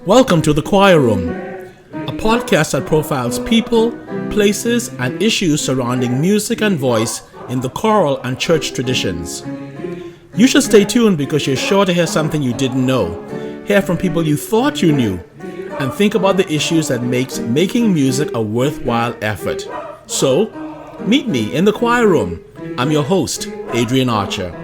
Welcome to The Choir Room, a podcast that profiles people, places, and issues surrounding music and voice in the choral and church traditions. You should stay tuned because you're sure to hear something you didn't know, hear from people you thought you knew, and think about the issues that makes making music a worthwhile effort. So, meet me in The Choir Room. I'm your host, Adrian Archer.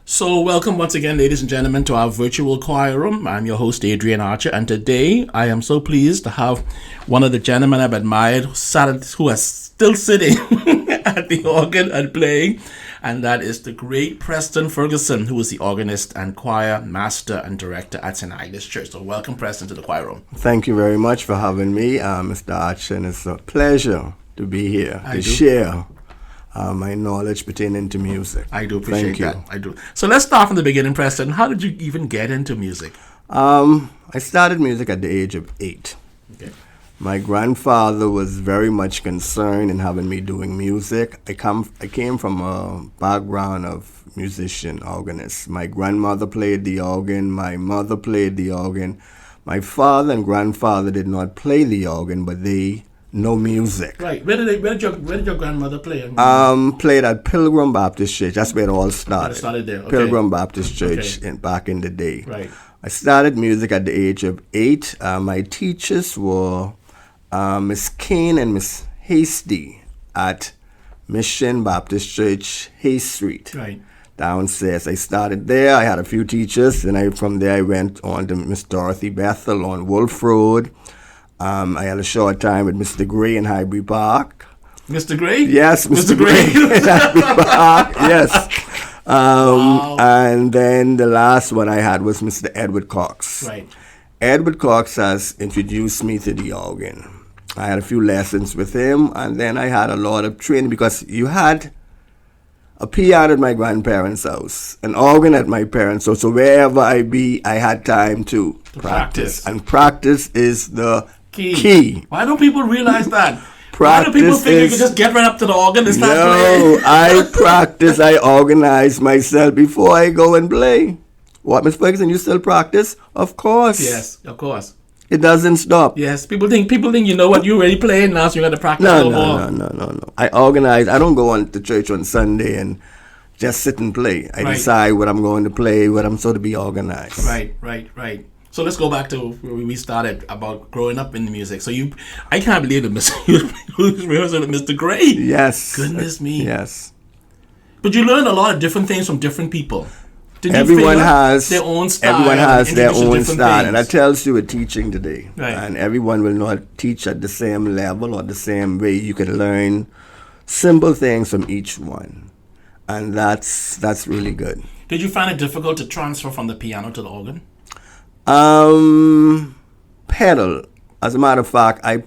So welcome once again, ladies and gentlemen, to our virtual choir room. I'm your host, Adrian Archer, and today I am so pleased to have one of the gentlemen I've admired who is still sitting at the organ and playing, and that is the great Preston Ferguson, who is the organist and choir master and director at St. Agnes Church. So welcome, Preston, to the choir room. Thank you very much for having me, Mr. Archer, and it's a pleasure to be here to share my knowledge pertaining to music. I do appreciate that. I do. So let's start from the beginning, Preston. How did you even get into music? I started music at the age of 8. Okay. My grandfather was very much concerned in having me doing music. I came from a background of musician, organist. My grandmother played the organ. My mother played the organ. My father and grandfather did not play the organ, but they know music. Right. Where did your grandmother play? Played at Pilgrim Baptist Church. That's where it all started. It started there. Okay. Pilgrim Baptist Church back in the day. Right. I started music at the age of 8. My teachers were Miss Kane and Miss Hasty at Mission Baptist Church, Hay Street. Right. Downstairs. I started there. I had a few teachers, and from there I went on to Miss Dorothy Bethel on Wolf Road. I had a short time with Mr. Gray in Highbury Park. Mr. Gray? Yes, Mr. Gray in Highbury Park. Yes. Wow. And then the last one I had was Mr. Edward Cox. Right. Edward Cox has introduced me to the organ. I had a few lessons with him, and then I had a lot of training because you had a piano at my grandparents' house, an organ at my parents' house. So wherever I be, I had time to practice. And practice is the key. Why don't people realize that? Practice. Why do people think you can just get right up to the organ and start playing? No, I practice. I organize myself before I go and play. What, Miss Ferguson, you still practice? Of course. Yes, of course. It doesn't stop. Yes, people think you know what, you're already playing now, so you got to practice more. No. I organize. I don't go on to church on Sunday and just sit and play. I decide what I'm going to play, what I'm supposed to be organized. Right. So let's go back to where we started about growing up in the music. So I can't believe that you was rehearsing with Mr. Gray. Yes. Goodness me. Yes. But you learned a lot of different things from different people. Everyone has their own style. Everyone has their own style, and that things. tells you with teaching today. Right. And everyone will not teach at the same level or the same way. You can learn simple things from each one, and that's really good. Did you find it difficult to transfer from the piano to the organ? Pedal. As a matter of fact, I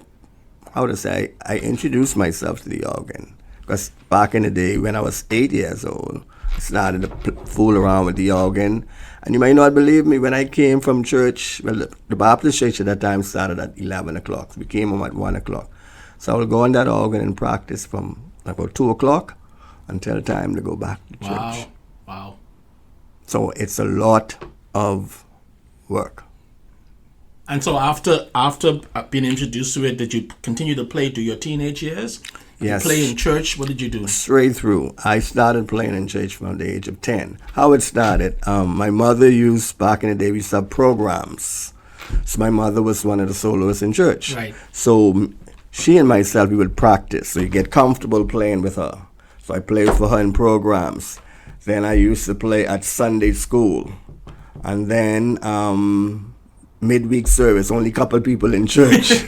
introduced myself to the organ because back in the day when I was 8 years old, I started to fool around with the organ. And you might not believe me, when I came from church, well, the Baptist church at that time started at 11 o'clock. We came home at 1 o'clock. So I would go on that organ and practice from about 2 o'clock until time to go back to church. Wow. So it's a lot of work. And so after being introduced to it, did you continue to play through your teenage years? Yes. You play in church? What did you do? Straight through. I started playing in church from the age of 10. How it started, my mother back in the day, we used to have programs. So my mother was one of the soloists in church. Right. So she and myself, we would practice. So you get comfortable playing with her. So I played for her in programs. Then I used to play at Sunday school. And then midweek service, only a couple people in church.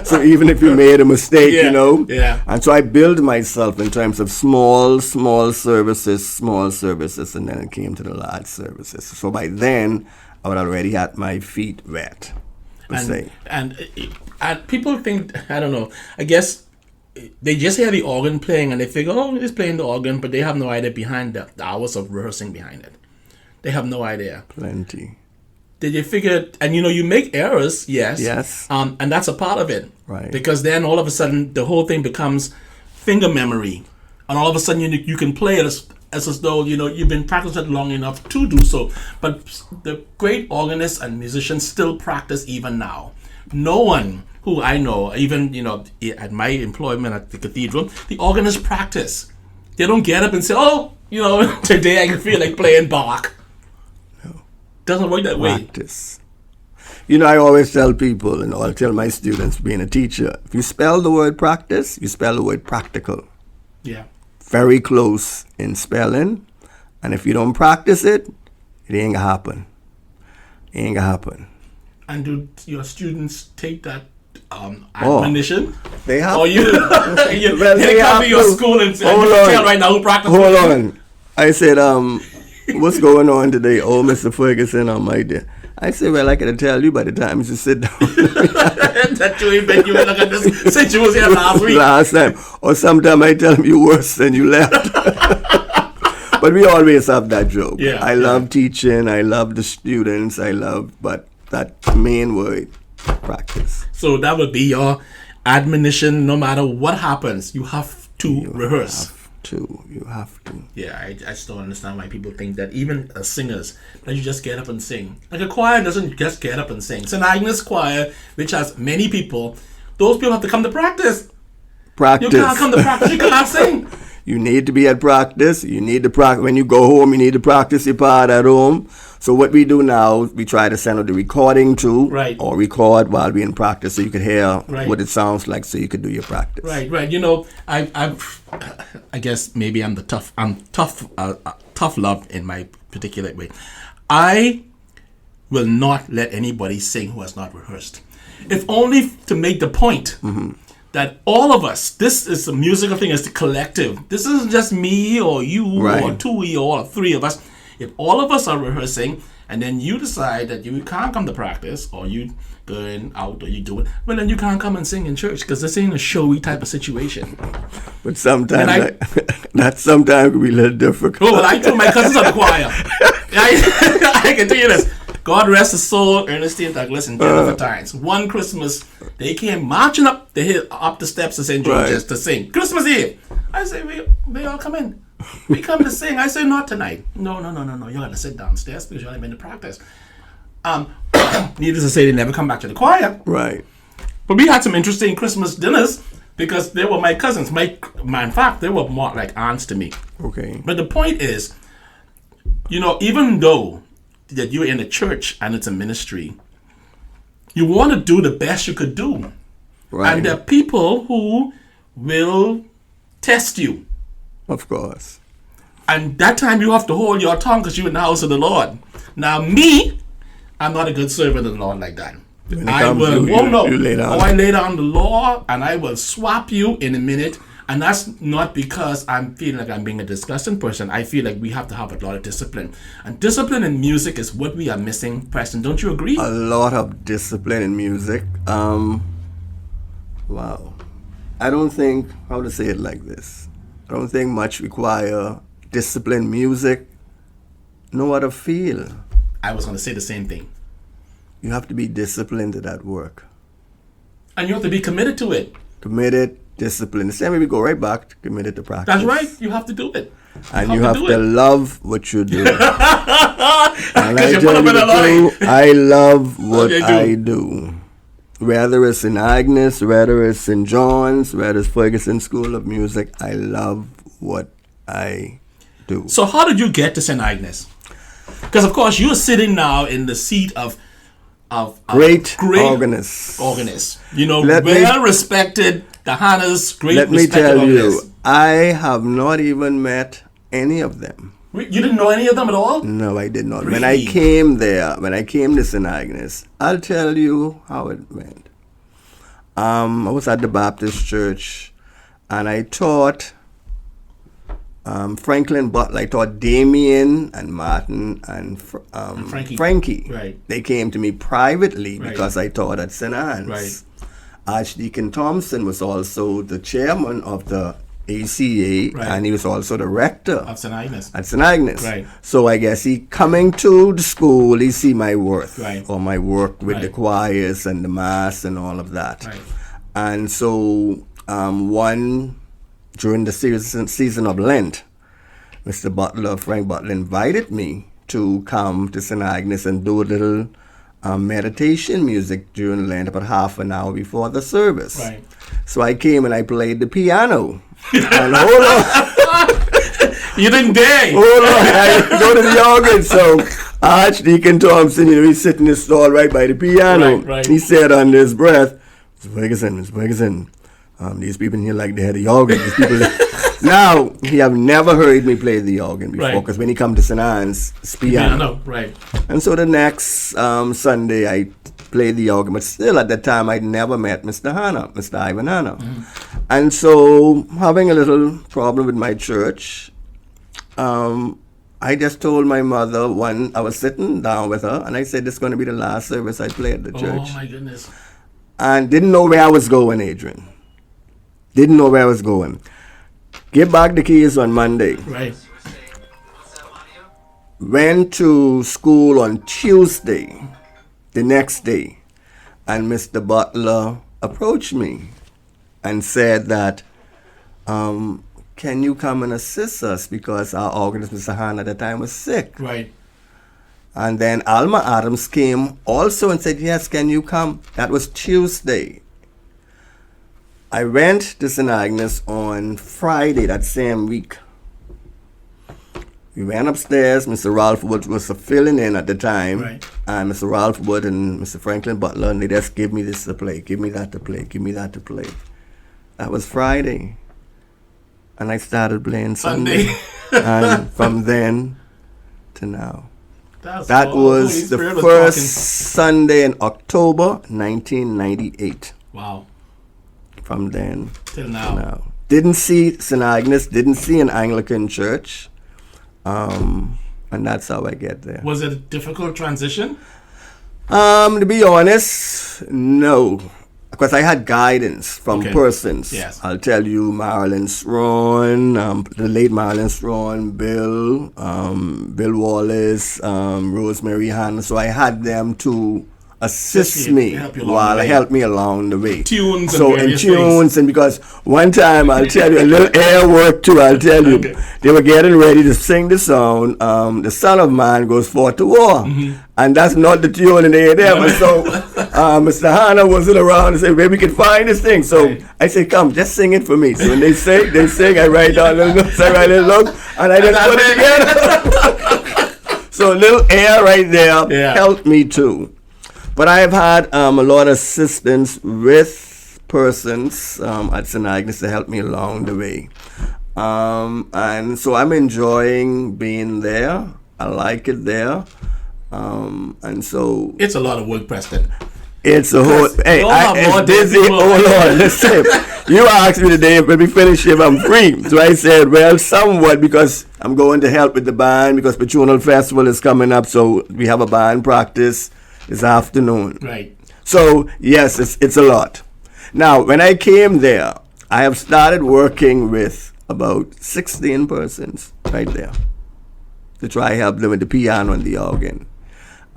So even if you made a mistake, Yeah. And so I built myself in terms of small services, and then it came to the large services. So by then, I would already had my feet wet, And people think, I don't know, I guess they just hear the organ playing and they figure, oh, he's playing the organ, but they have no idea behind the hours of rehearsing behind it. They have no idea. Plenty. Did you figure, and you make errors, yes. Yes. And that's a part of it. Right. Because then all of a sudden the whole thing becomes finger memory. And all of a sudden you can play it as though, you've been practicing long enough to do so. But the great organists and musicians still practice even now. No one who I know, even, at my employment at the cathedral, the organists practice. They don't get up and say, today I can feel like playing Bach. No. Doesn't work that way. Practice. I always tell people, I'll tell my students being a teacher, if you spell the word practice, you spell the word practical. Yeah. Very close in spelling. And if you don't practice it, it ain't gonna happen. It ain't gonna happen. And do your students take that admonition? They have or you, well, they come to your school and say, tell right now who practices. Hold on. I said, what's going on today? Oh, Mr. Ferguson, on my day. I said, well, I can tell you by the time you sit down. That you ain't been, you look at this since you was here last week. Last time. Or sometime I tell them you worse than you left. But we always have that joke. Yeah, I love teaching. I love the students. But that main word, practice. So that would be your admonition. No matter what happens, you have to rehearse. You have to. Yeah, I just don't understand why people think that even as singers, that you just get up and sing. Like a choir doesn't just get up and sing. St. Agnes Choir, which has many people, those people have to come to practice. Practice. You can't come to practice, you cannot sing. You need to be at practice. You need to practice. When you go home, you need to practice your part at home. So what we do now, we try to send out the recording too, right, or record while we're in practice, so you could hear right, what it sounds like, so you could do your practice. Right. I guess maybe I'm tough love in my particular way. I will not let anybody sing who has not rehearsed, if only to make the point. Mm-hmm. That all of us, this is a musical thing, it's the collective. This isn't just me or you right, or two or three of us. If all of us are rehearsing and then you decide that you can't come to practice, or you going out or you do it, well, then you can't come and sing in church, because this ain't a showy type of situation. But sometimes that sometimes can be a little difficult. Oh, well, I told my cousins are the choir. I can tell you this. God rest his soul, Ernestine Douglas and Jennifer Tynes. One Christmas, they came marching up the steps of St. George's to sing. Christmas Eve. I say, they all come in. We come to sing. I say, not tonight. No. You got to sit downstairs because you haven't been to practice. Needless to say, they never come back to the choir. Right. But we had some interesting Christmas dinners because they were my cousins. In fact, they were more like aunts to me. Okay. But the point is, even though that you're in a church and it's a ministry, you want to do the best you could do. Right. And there are people who will test you. Of course. And that time you have to hold your tongue because you're in the house of the Lord. Now me, I'm not a good servant of the Lord like that. I lay down the law and I will swap you in a minute. And that's not because I'm feeling like I'm being a disgusting person. I feel like we have to have a lot of discipline. And discipline in music is what we are missing, Preston. Don't you agree? A lot of discipline in music. Wow. I don't think, how to say it like this, I don't think much require discipline music. No other feel. I was going to say the same thing. You have to be disciplined to that work. And you have to be committed to it. Committed. Discipline. The same way we go right back to committed to practice. That's right. You have to do it. And you have to love what you do. And I love what I do. Whether it's in Agnes, whether it's St. John's, whether it's Ferguson School of Music, I love what I do. So how did you get to St. Agnes? Because of course you're sitting now in the seat of great organist. Well-respected. The Hannah's great. Let me tell you, I have not even met any of them. You didn't know any of them at all? No, I did not. Really? When I came to St. Agnes, I'll tell you how it went. I was at the Baptist church, and I taught Franklin Butler. I taught Damien and Martin and Frankie. Right. They came to me privately because I taught at St. Anne's. Right. Archdeacon Thompson was also the chairman of the ACA, and he was also the rector of St. Agnes. At St. Agnes. Right. So I guess he coming to the school, he see my worth, or my work with the choirs and the mass and all of that. Right. And so during the season of Lent, Mr. Butler, Frank Butler, invited me to come to St. Agnes and do a little meditation music during Lent, about half an hour before the service. Right. So I came and I played the piano. And hold on. You didn't dare. Hold on. I go to the organ. So Archdeacon Thompson, he's sitting in his stall right by the piano. Right. He said under his breath, Mr. Ferguson, these people in here like they had the organ. These people. Now, he have never heard me play the organ before, because when he come to St. Anne's, it's piano. Right. And so the next Sunday, I played the organ, but still at that time, I'd never met Mr. Ivan Hanna. And so, having a little problem with my church, I just told my mother I was sitting down with her, and I said, this is going to be the last service I play at the church. Oh, my goodness. And didn't know where I was going, Adrian. Didn't know where I was going. Give back the keys on Monday. Right. Went to school on Tuesday, the next day, and Mr. Butler approached me and said that, can you come and assist us, because our organist, Mr. Hahn, at the time was sick. Right. And then Alma Adams came also and said, yes, can you come? That was Tuesday. I went to St. Agnes on Friday that same week. We went upstairs. Mr. Ralph Wood was filling in at the time. Right. And Mr. Ralph Wood and Mr. Franklin Butler, and they just give me this to play, give me that to play, give me that to play. That was Friday. And I started playing Sunday. And from then to now. That was the first Sunday in October 1998. Wow. From then till now. Didn't see St. Agnes, didn't see an Anglican church. And that's how I get there. Was it a difficult transition? To be honest, no. Because I had guidance from persons. Yes. I'll tell you, Marilyn Strawn, the late Marilyn Strawn, Bill Wallace, Rosemary Hannah. So I had them to assist me while help me along the way. Tunes and because one time, I'll tell you, a little air work too, I'll tell you. They were getting ready to sing the song, The Son of Man Goes Forth to War. And that's not the tune in there. But so Mr. Hanna wasn't around and said, where we can find this thing. So I said, come, just sing it for me. So when they sing, I write down little notes, I write little notes, and I just put it together. So a little air right there helped me too. But I have had a lot of assistance with persons at St. Agnes to help me along the way. And so I'm enjoying being there. I like it there. And so... It's a lot of work, Preston. It's a whole... Hey, it's busy. Hold on, listen. You asked me today when we finish if I'm free. So I said, well, somewhat, because I'm going to help with the band, because Patronal Festival is coming up, so we have a band practice this afternoon. Right. So, yes, it's a lot. Now, when I came there, I have started working with about 16 persons right there to try help them with the piano and the organ.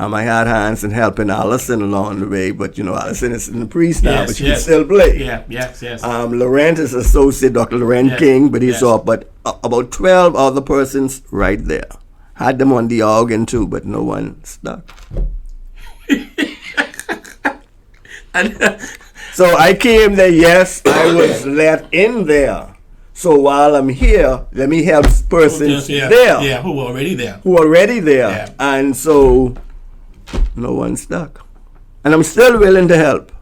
I had hands in helping Allison along the way, but, Allison is in the priest now, but she can still play. Yes. Laurent is associate, Dr. Laurent King, but he's off. But about 12 other persons right there. Had them on the organ too, but no one stuck. So I came there, yes, I was let in there. So while I'm here, let me help persons there. Yeah, who were already there. Yeah. And so no one stuck. And I'm still willing to help.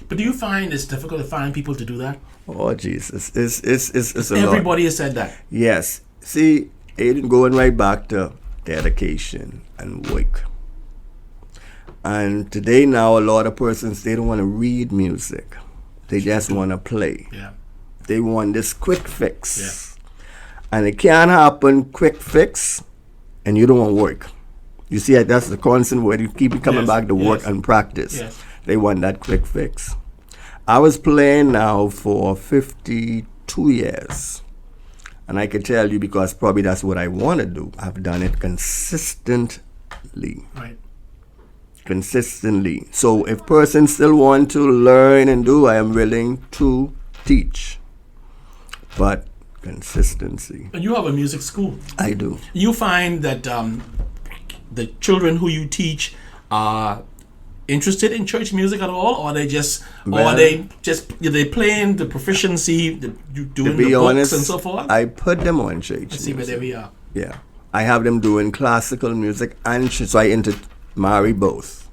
But do you find it's difficult to find people to do that? Oh, Jesus. It's a lot. Everybody has said that. Yes. See, Aiden, going right back to dedication and work. And today now, a lot of persons, they don't want to read music. They just want to play. Yeah. They want this quick fix. Yeah. And it can't happen quick fix, and you don't want work. You see, that's the constant word. You keep coming back to work and practice. Yes. They want that quick fix. I was playing now for 52 years. And I can tell you, because probably that's what I want to do, I've done it consistently. Right. Consistently. So if persons still want to learn and do, I am willing to teach. But consistency. And you have a music school. I do. You find that the children who you teach are interested in church music at all, or they playing the proficiency, doing the books honest, and so forth? I put them on church. Let's see where there we are. Yeah, I have them doing classical music, and so I marry both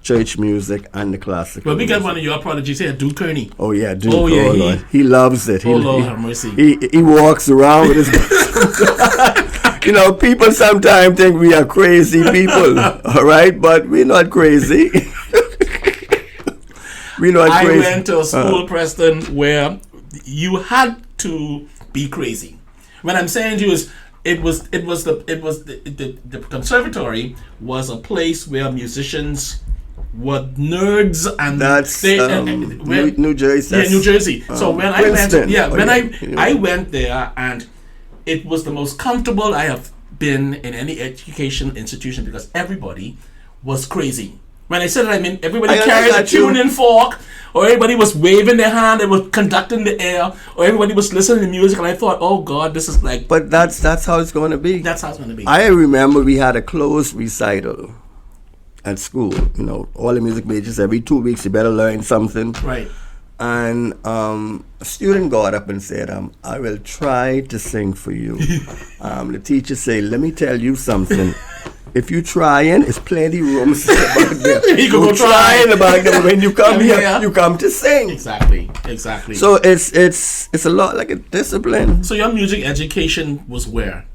church music and the classical. Well, we got music. one of your prodigies here, Duke Kearney. Oh yeah, Duke. Oh yeah, Lord. He loves it. Lord have mercy. He walks around with his. You know, people sometimes think we are crazy people, all right? But we're not crazy. We're not crazy. I went to a school, Preston, where you had to be crazy. What I'm saying to you is, the conservatory was a place where musicians were nerds, and that's New Jersey. Yeah, New Jersey. So when Princeton. I went there, and it was the most comfortable I have been in any education institution, because everybody was crazy. When I said that, I mean everybody carried a tuning fork, or everybody was waving their hand, they were conducting the air, or everybody was listening to music, and I thought, oh God, this is like... But that's how it's going to be. That's how it's going to be. I remember we had a closed recital at school. You know, all the music majors, every 2 weeks you better learn something. Right. And a student got up and said, I will try to sing for you. The teacher said, let me tell you something. If you trying, it's plenty rooms back there. You can go trying about them. When you come here, you come to sing. Exactly. So it's a lot like a discipline. So your music education was where?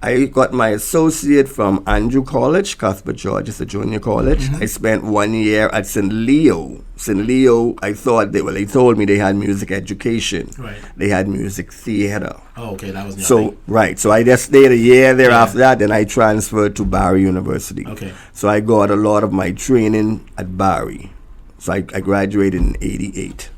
I got my associate from Andrew College, Cuthbert, Georgia. It's a junior college. Mm-hmm. I spent 1 year at St. Leo. St. Leo, I thought they told me they had music education. Right. They had music theater. Oh, okay, that was nothing. So, right. So I just stayed a year there. After that. Then I transferred to Barry University. Okay. So I got a lot of my training at Barry. So I graduated in 88.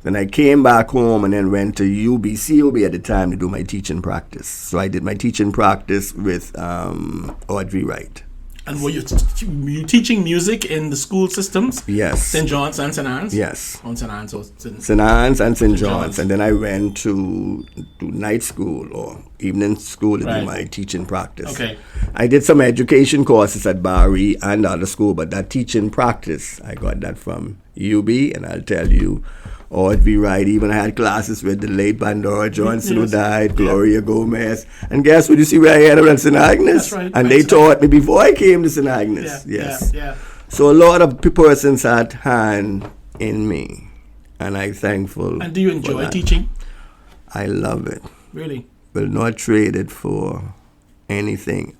Then I came back home and then went to COB at the time to do my teaching practice. So I did my teaching practice with Audrey Wright. And were you teaching music in the school systems? Yes. St. John's and St. Anne's? Yes. On St. Anne's or St. Anne's and St. John's. And then I went to night school or evening school to do my teaching practice. Okay. I did some education courses at Barry and other school, but that teaching practice, I got that from UB, and I'll tell you, Audrey Wright. Even I had classes with the late Pandora Johnson, who died, Gloria Gomez. And guess what? You see where I had at St. Agnes? That's right. And they taught me before I came to St. Agnes. Yes. Yeah. So a lot of persons had hand in me. And I'm thankful. And do you enjoy teaching? I love it. Really? Will not trade it for anything.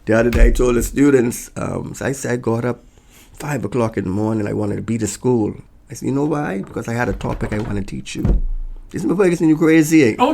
The other day I told the students, so I said I got up 5 o'clock in the morning. I wanted to be to school. I said, you know why? Because I had a topic I want to teach you. Isn't Ferguson, you crazy? Oh,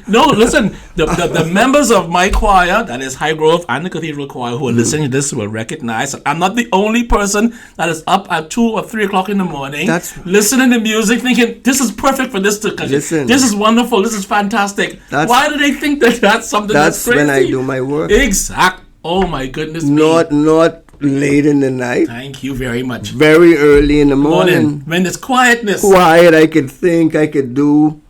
no, listen. The members of my choir, that is High Grove and the Cathedral Choir, who are listening to this will recognize that I'm not the only person that is up at 2 or 3 o'clock in the morning listening to music, thinking, this is perfect for this this is wonderful, this is fantastic. Why do they think that that's something that's crazy? That's when I do my work. Exact. Oh, my goodness Not late in the night. Thank you very much. Very early in the morning. When there's quietness. Quiet, I could think, I could do.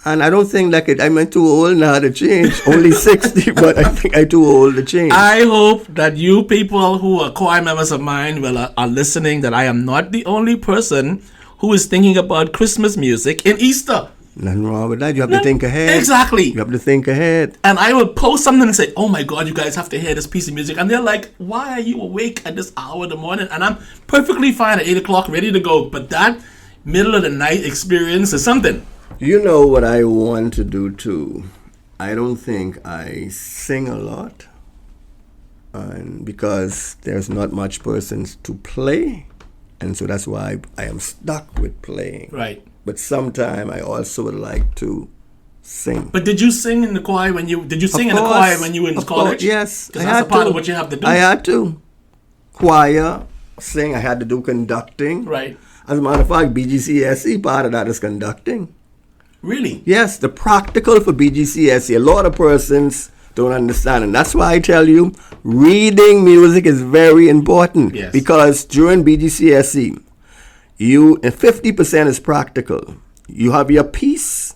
And I don't think I'm too old now to change. Only 60, but I think I'm too old to change. I hope that you people who are choir members of mine are listening, that I am not the only person who is thinking about Christmas music in Easter. Nothing wrong with that. You have to think ahead. Exactly. You have to think ahead. And I will post something and say, oh my God, you guys have to hear this piece of music. And they're like, why are you awake at this hour in the morning? And I'm perfectly fine at 8 o'clock, ready to go. But that middle of the night experience is something. You know what I want to do too? I don't think I sing a lot. And because there's not much persons to play. And so that's why I am stuck with playing. Right. But sometime I also would like to sing. But did you sing in the choir when you were in college? Yes, because that's a part of what you have to do. I had to choir, sing. I had to do conducting. Right. As a matter of fact, BGCSE part of that is conducting. Really? Yes, the practical for BGCSE. A lot of persons don't understand, and that's why I tell you, reading music is very important. Yes. Because during BGCSE, 50% is practical. You have your piece,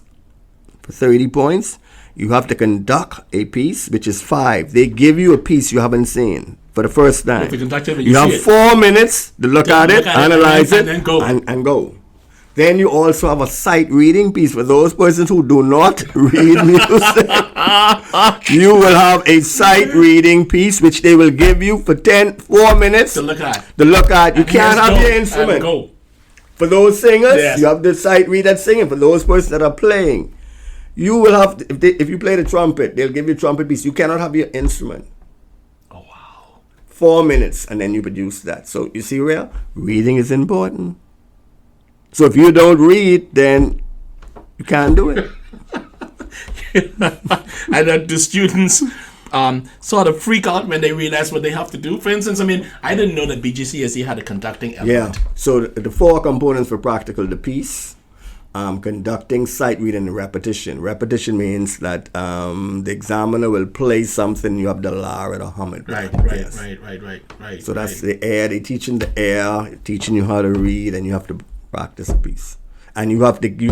for 30 points. You have to conduct a piece, which is 5. They give you a piece you haven't seen for the first time. You have 4 minutes to look at it, analyze it, and go. Then you also have a sight reading piece for those persons who do not read music. You will have a sight reading piece which they will give you for 4 minutes to look at. You can't have your instrument. For those singers, you have the sight reader singing. For those persons that are playing, you will have, if you play the trumpet, they'll give you a trumpet piece. You cannot have your instrument. Oh, wow. 4 minutes, and then you produce that. So you see where reading is important. So if you don't read, then you can't do it. And that the students sort of freak out when they realize what they have to do. For instance, I mean, I didn't know that BGCSE had a conducting element. Yeah. So the 4 components for practical: the piece, conducting, sight reading, and repetition. Repetition means that the examiner will play something, you have to learn it or hum it. Right. So that's the air. They teaching the air, teaching you how to read, and you have to practice a piece. And you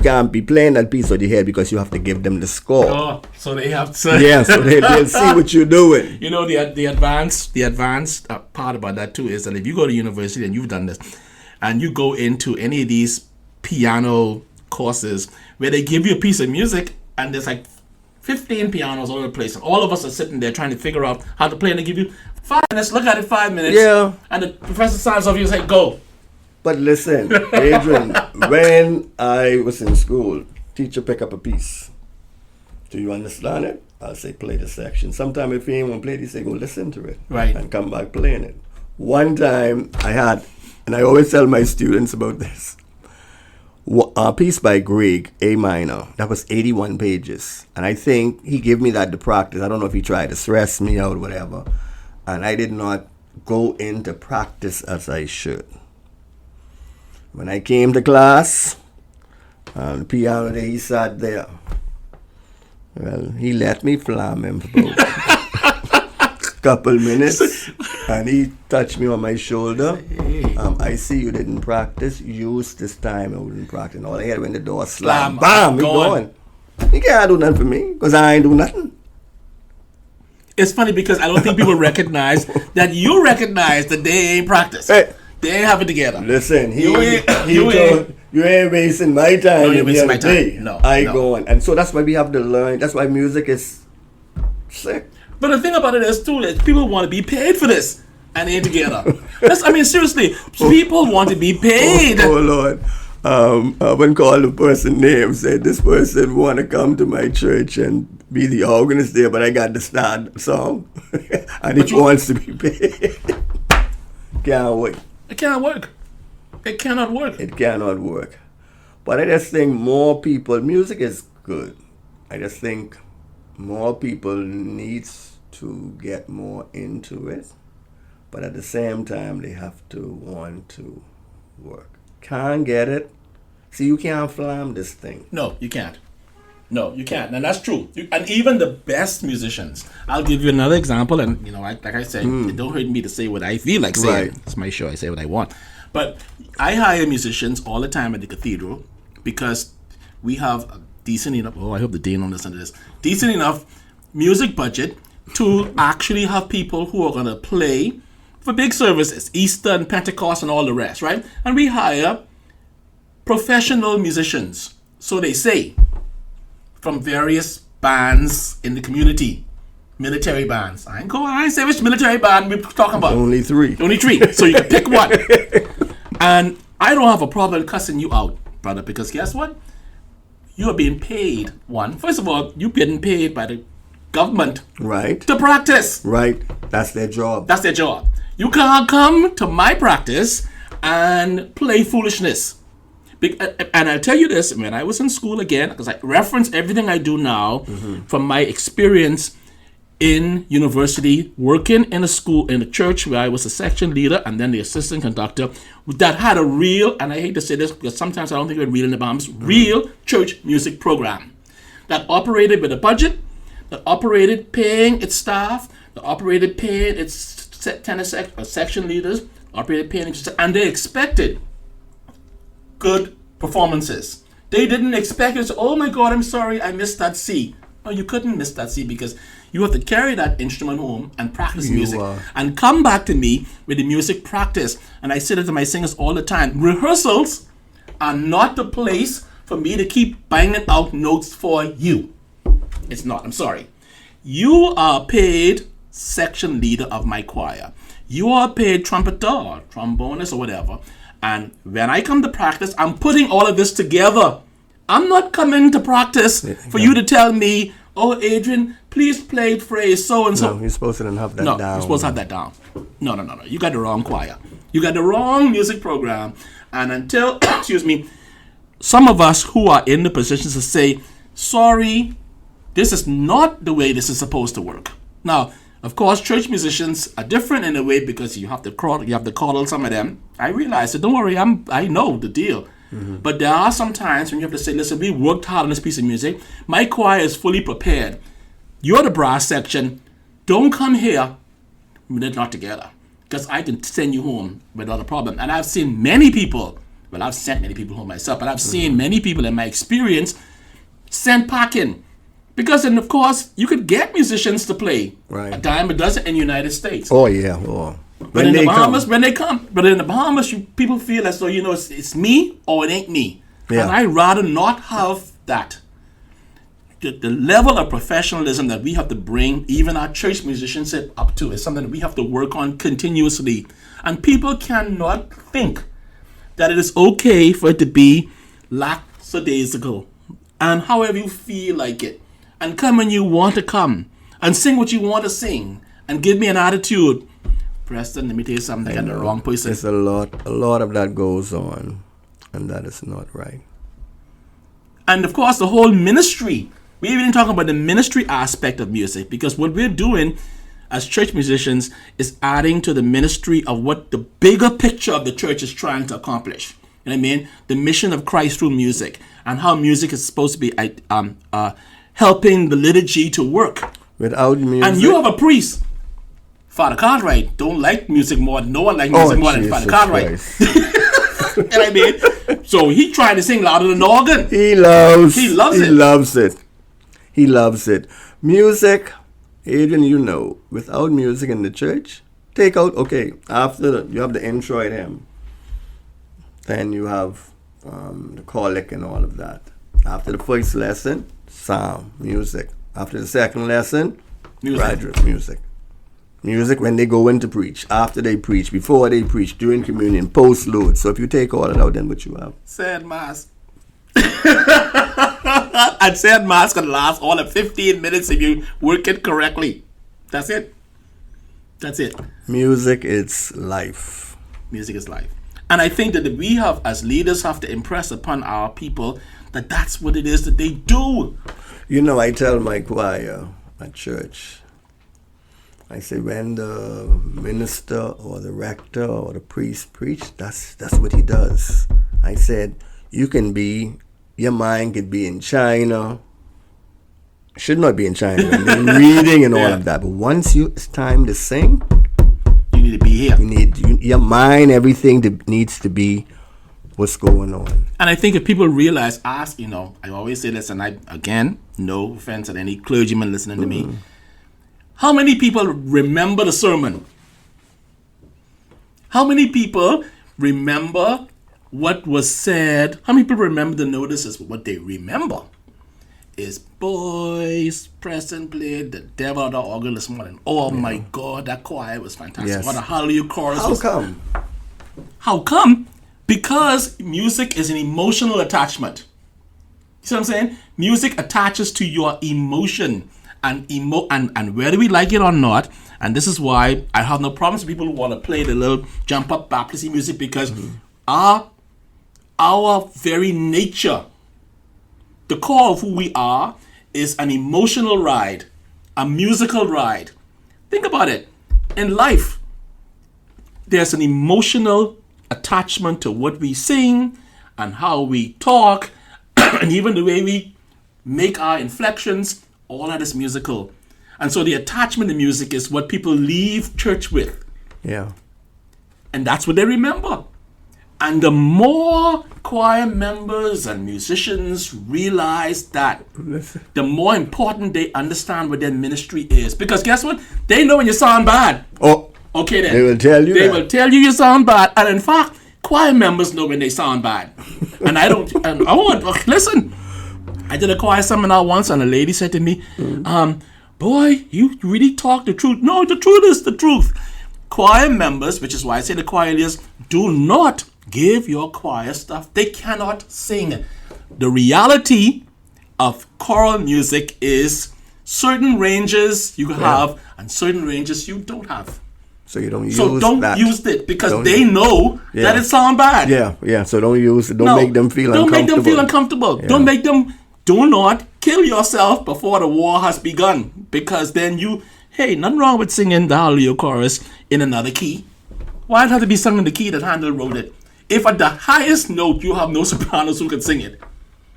can't be playing that piece with your head because you have to give them the score. Oh, so they have to. Yeah, so they'll see what you're doing. You know, the advanced part about that too is that if you go to university and you've done this, and you go into any of these piano courses where they give you a piece of music and there's like 15 pianos all over the place, and all of us are sitting there trying to figure out how to play, and they give you 5 minutes, look at it 5 minutes, and the professor signs off, you say, go. But listen, Adrian, when I was in school, teacher pick up a piece. Do you understand it? I'll say, play the section. Sometimes if you ain't want to play it, he say, go listen to it. Right. And come back playing it. One time I had, and I always tell my students about this, a piece by Grieg, A minor, that was 81 pages. And I think he gave me that to practice. I don't know if he tried to stress me out or whatever. And I did not go into practice as I should. When I came to class, the piano there, he sat there. Well, he let me flam him for about a couple minutes, and he touched me on my shoulder. I see you didn't practice. Use this time I wouldn't practice. And all I had when the door slammed, bam, he going. He can't do nothing for me, because I ain't do nothing. It's funny because I don't think people recognize that you recognize that they ain't practiced. Hey. They ain't have it together. Listen, you ain't wasting my time. No, you're wasting my time. No. Going. And so that's why we have to learn. That's why music is sick. But the thing about it is, too, that people want to be paid for this, and they ain't together. Seriously, people want to be paid. Oh Lord. I wouldn't call the person name, said this person want to come to my church and be the organist there, but I got to start the song. And he wants to be paid. Can't wait. It cannot work. It cannot work. It cannot work. But I just think more people, music is good. I just think more people needs to get more into it. But at the same time, they have to want to work. Can't get it. See, you can't flam this thing. No, you can't. No, you can't. And that's true. And even the best musicians. I'll give you another example. And, like I said, it don't hurt me to say what I feel like saying. Right. It's my show. I say what I want. But I hire musicians all the time at the cathedral because we have a decent enough, I hope the dean will listen to this, decent enough music budget to actually have people who are going to play for big services, Easter and Pentecost and all the rest, right? And we hire professional musicians, so they say, from various bands in the community, military bands. I ain't say which military band we're talking about. Only 3. Only 3. So you can pick one. And I don't have a problem cussing you out, brother, because guess what? You are being paid. First of all, you're getting paid by the government. Right. To practice. Right. That's their job. That's their job. You can't come to my practice and play foolishness. And I'll tell you this, when I was in school again, because I reference everything I do now from my experience in university, working in a school, in a church where I was a section leader and then the assistant conductor, that had a real, and I hate to say this because sometimes I don't think we're real in the Bahamas, real church music program that operated with a budget, that operated paying its staff, that operated paying its tenor section leaders, operated paying, and they expected good performances. They didn't expect it. Oh my God, I'm sorry, I missed that C. No, you couldn't miss that C because you have to carry that instrument home and practice music and come back to me with the music practice. And I say that to my singers all the time. Rehearsals are not the place for me to keep banging out notes for you. It's not. I'm sorry. You are paid section leader of my choir. You are paid trumpeter or trombonist or whatever. And when I come to practice, I'm putting all of this together. I'm not coming to practice for you to tell me, oh, Adrian, please play phrase so-and-so. No, you're supposed to have that down. No, you're supposed to have that down. No. You got the wrong choir. You got the wrong music program. And until, some of us who are in the positions to say, sorry, this is not the way this is supposed to work. Now, of course, church musicians are different in a way because you have to coddle some of them. I realize it. Don't worry, I know the deal. Mm-hmm. But there are some times when you have to say, listen, we worked hard on this piece of music. My choir is fully prepared. You're the brass section. Don't come here when they're not together. Because I can send you home without a problem. And I've seen many people, well, I've sent many people home myself, but I've seen many people in my experience sent packing. Because then, of course, you could get musicians to play a dime a dozen in the United States. Oh, yeah. Oh. But in the Bahamas, when they come. But in the Bahamas, people feel as though, it's me or it ain't me. Yeah. And I'd rather not have that. The level of professionalism that we have to bring, even our church musicians up to, is something that we have to work on continuously. And people cannot think that it is okay for it to be lackadaisical and however you feel like it. And come when you want to come. And sing what you want to sing. And give me an attitude. Preston, let me tell you something. I got the wrong person. There's a lot of that goes on. And that is not right. And of course, the whole ministry. We even talk about the ministry aspect of music. Because what we're doing as church musicians is adding to the ministry of what the bigger picture of the church is trying to accomplish. You know what I mean? The mission of Christ through music. And how music is supposed to be helping the liturgy to work. Without music. And you have a priest. Father Cartwright don't like music more. No one likes music more than Father Cartwright. You know what I mean? So he tried to sing louder than the organ. He loves it. He loves it. Music, Adrian, without music in the church, after you have the introit hymn, then you have the collect and all of that. After the first lesson, psalm, music. After the second lesson, graduate music. Music when they go in to preach, after they preach, before they preach, during communion, post-load. So if you take all that out, then what you have? Sad mass. And sad mass can last all of 15 minutes if you work it correctly. That's it. Music is life. Music is life. And I think that we as leaders have to impress upon our people that that's what it is that they do. I tell my choir at church, I say when the minister or the rector or the priest preach, that's what he does. I said, your mind could be in China. Should not be in China. Reading and all of that. But once it's time to sing, you need to be here. You need your mind, everything needs to be what's going on. And I think if people realize, I always say this, and again, no offense at any clergyman listening to me. How many people remember the sermon? How many people remember what was said? How many people remember the notices? What they remember is, boys, Preston played the devil on the organ this morning. Oh my God, that choir was fantastic. Yes. What a hallelujah chorus. How come? Because music is an emotional attachment. You see what I'm saying? Music attaches to your emotion. And whether we like it or not, and this is why I have no problems with people who want to play the little jump up Baptist music, because our very nature, the core of who we are, is an emotional ride, a musical ride. Think about it. In life, there's an emotional attachment to what we sing and how we talk and even the way we make our inflections. All that is musical. And so the attachment to music is what people leave church with. Yeah. And that's what they remember. And the more choir members and musicians realize that, the more important they understand what their ministry is. Because guess what? They know when you sound bad. Oh, okay then. They will tell you They that. will tell you sound bad. And in fact, choir members know when they sound bad. And I don't, and I want, listen, I did a choir seminar once and a lady said to me, boy, you really talk the truth. No, the truth is the truth. Choir members, which is why I say the choir leaders, do not give your choir stuff. They cannot sing. The reality of choral music is certain ranges you have and certain ranges you don't have. So you don't use So don't that. use it because Don't they know that it sounds bad. Yeah. So don't use it. Don't make them feel Don't uncomfortable. make them feel uncomfortable. Yeah. Don't make them. Do not kill yourself before the war has begun, because then hey, nothing wrong with singing the Hallelujah chorus in another key. Why it have to be sung in the key that Handel wrote it? If at the highest note you have no sopranos who can sing it,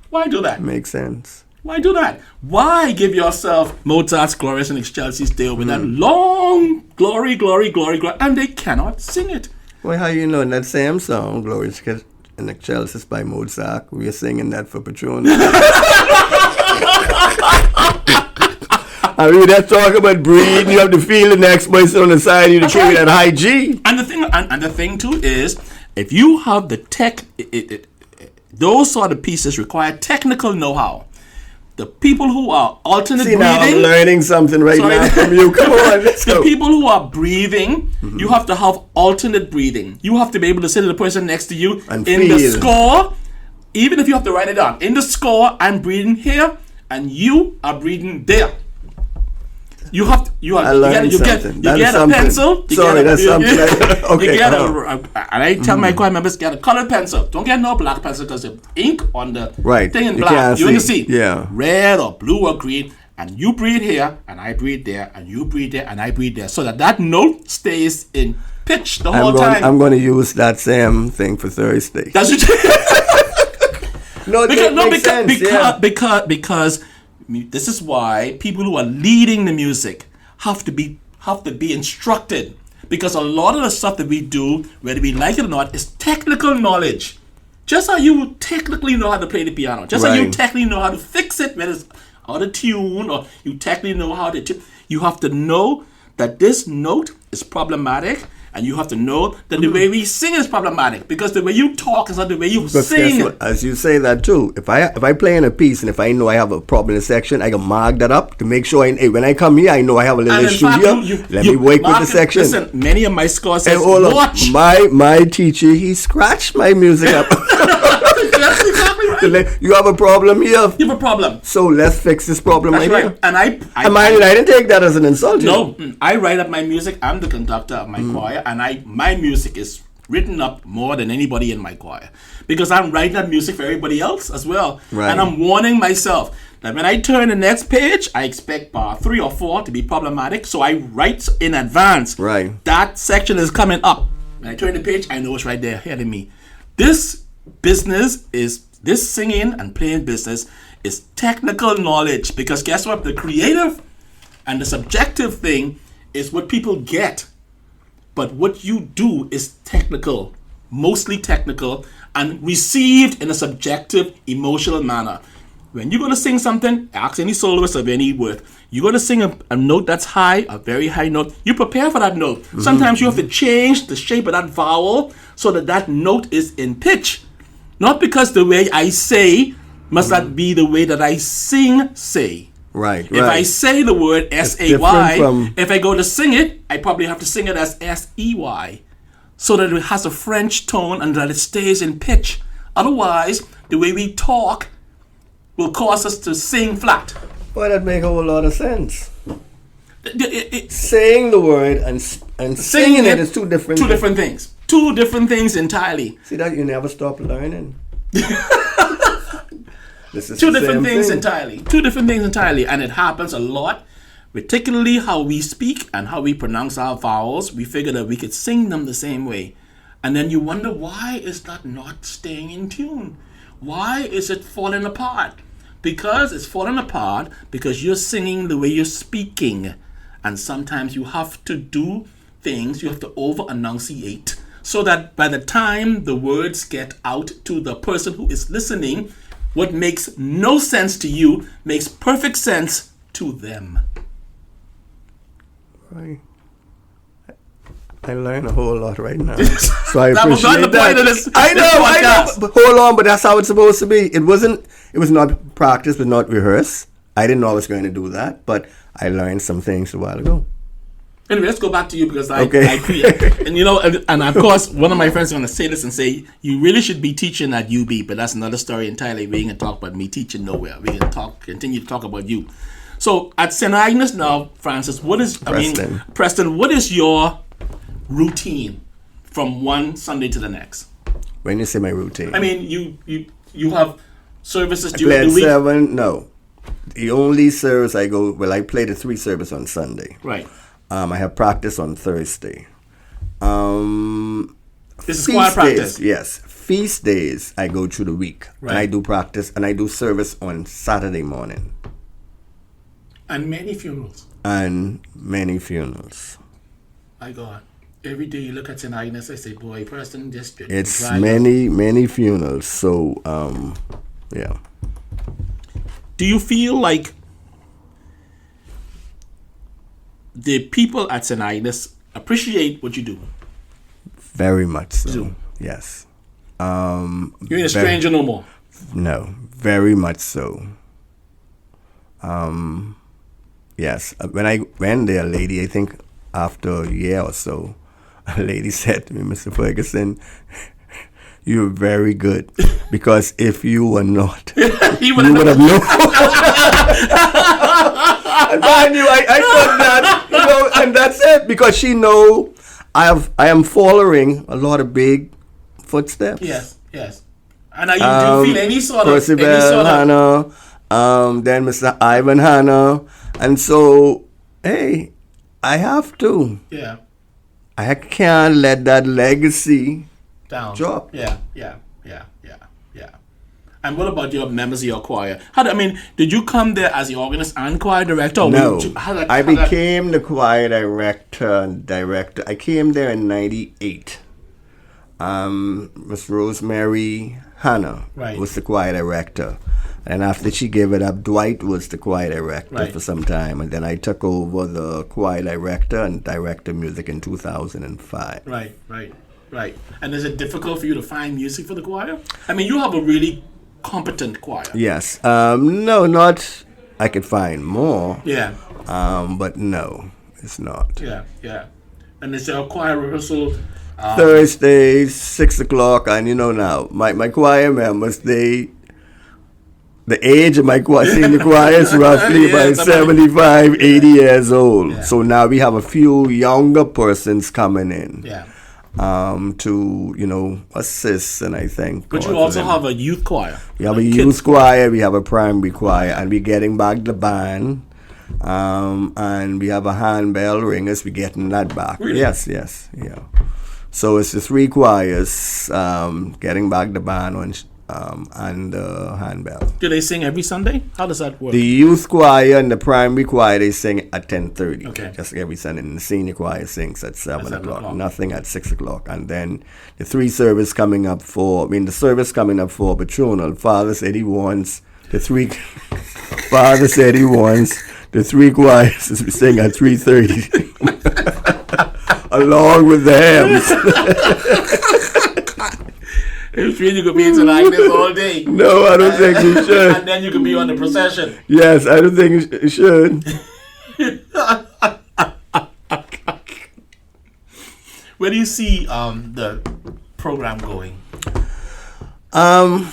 why do that? Makes sense. Why do that? Why give yourself Mozart's Glorious in Excelsis Deo with that long glory, glory, glory, glory, and they cannot sing it? Well, how you know that same song, Glorious in Excelsis by Mozart, we are singing that for Patronus. I mean, that's talk about breathing. You have to feel the next person on the side of you to That's carry right. that high G. And the thing too is, if you have the those sort of pieces require technical know-how. The people who are alternate See, now I'm breathing, learning something right Sorry. now from you. Come on, let's the go. people who are breathing, you have to have alternate breathing. You have to be able to say to the person next to you And in the feel. score, even if you have to write it down. In the score, I'm breathing here, and you are breathing there. You have to, I learned something. You That get is a something. pencil. You Sorry, get that's something. Okay. You get and I tell my choir members, get a colored pencil. Don't get no black pencil because the ink on the Right. thing in You black. can't You only see. see Yeah. red or blue or green. And you breathe here, and I breathe there, and you breathe there, and I breathe there. So that note stays in pitch the whole time. I'm going to use that same thing for Thursday. That's what No, it makes sense. Yeah. because this is why people who are leading the music have to be instructed, because a lot of the stuff that we do, whether we like it or not, is technical knowledge. Just how you technically know how to play the piano, just how you Right. technically know how to fix it, whether it's out of tune or you technically know how to. You have to know that this note is problematic. And you have to know that the way we sing is problematic, because the way you talk is not the way you Because sing. guess what? As you say that too, if I play in a piece and if I know I have a problem in a section, I can mark that up to make sure when I come here, I know I have a little And in issue fact, here. Let me work with mark the it. section. Listen, many of my scores And says, hold on, watch. my teacher, he scratched my music up. That's exactly right. You have a problem here, You have a problem. so let's fix this problem That's right right. here. And I didn't take that as an insult. you know. no, I write up my music. I'm the conductor of my choir, and my music is written up more than anybody in my choir, because I'm writing that music for everybody else as well. Right. And I'm warning myself that when I turn the next page, I expect bar 3 or 4 to be problematic, so I write in advance. Right. That section is coming up. When I turn the page, I know it's right there ahead of me. This singing and playing business is technical knowledge, because guess what? The creative and the subjective thing is what people get. But what you do is technical, mostly technical, and received in a subjective, emotional manner. When you're going to sing something, ask any soloist of any worth. You're going to sing a note that's high, a very high note. You prepare for that note. Sometimes you have to change the shape of that vowel so that note is in pitch. Not because the way I say must not be the way that I sing say. Right. If I say the word S-A-Y, different from- if I go to sing it, I probably have to sing it as S-E-Y, so that it has a French tone and that it stays in pitch. Otherwise, the way we talk will cause us to sing flat. Boy, that make a whole lot of sense. It- Saying the word and singing it is two different things. Two different things entirely. See that? You never stop learning. This is Two the different same things thing. entirely. Two different things entirely. And it happens a lot, particularly how we speak and how we pronounce our vowels. We figure that we could sing them the same way. And then you wonder, why is that not staying in tune? Why is it falling apart? Because it's falling apart because you're singing the way you're speaking. And sometimes you have to do things, you have to over-enunciate so that by the time the words get out to the person who is listening, what makes no sense to you makes perfect sense to them. Right. I learn a whole lot right now. So I That was not the appreciate point of this. I know, podcast. but hold on, but that's how it's supposed to be. It was not practice, but not rehearsed. I didn't know I was going to do that, but I learned some things a while ago. Anyway, let's go back to you because I Okay. and you know, and of course, one of my friends is going to say this and say, you really should be teaching at UB, but that's another story entirely. We ain't going to talk about me teaching nowhere. We can continue to talk about you. So at St. Agnes now, Francis, Preston, what is your routine from one Sunday to the next? When you say my routine, I mean, you have services I during play the at week. 7. No, the only service I go. Well, I play the 3 service on Sunday. Right. I have practice on Thursday. This is choir practice. Days, yes, feast days I go through the week, Right. and I do practice and I do service on Saturday morning. And many funerals. And many funerals. My God. Every day you look at St. Agnes, I say, boy, Preston, just It's drive many funerals. So, yeah. Do you feel like the people at St. Agnes appreciate what you do? Very much so. Do. Yes. You ain't a stranger no more. No, very much so. Yes. When I went there, a lady, I think after a year or so, a lady said to me, Mr. Ferguson, you're very good. Because if you were not, you would have known. And I knew I thought that, you know, and that's it. Because she know I am following a lot of big footsteps. Yes. And do you feel any sort of... Percival Hannah, then Mr. Ivan Hannah. And so, hey, I have to. Yeah. I can't let that legacy Down. drop. Yeah. And what about your members of your choir? Did you come there as the organist and choir director? Or No, I became became the choir director. I came there in 98. Miss Rosemary Hannah was the choir director. And after she gave it up, Dwight was the choir director for some time. And then I took over the choir director and directed music in 2005. Right. And is it difficult for you to find music for the choir? I mean, you have a really competent choir. Yes. No, not... I could find more. Yeah. But no, it's not. Yeah. And is there a choir rehearsal? Thursdays, 6 o'clock, and you know now, my choir members, the age of my choir, senior choir is roughly about 75, 80 years old. Yeah. So now we have a few younger persons coming in. Yeah. To, you know, assist, and I think. But you also have a youth choir. We have a youth choir, we have a primary choir, and we're getting back the band. And we have a handbell ringers, we're getting that back. Really? Yes, yeah. So it's the 3 choirs, getting back the band and the handbell. Do they sing every Sunday? How does that work? The youth choir and the primary choir, they sing at 10:30. Okay. Just every Sunday. And the senior choir sings at 7 o'clock. Nothing at 6 o'clock. And then the the service coming up for Patronal. Father said he wants the 3 Father said he wants the 3 choirs to sing at 3:30. Along with the hymns. It's really could be into like this all day. No, I don't think we should. And then you could be on the procession. Yes, I don't think you should. Where do you see the program going? I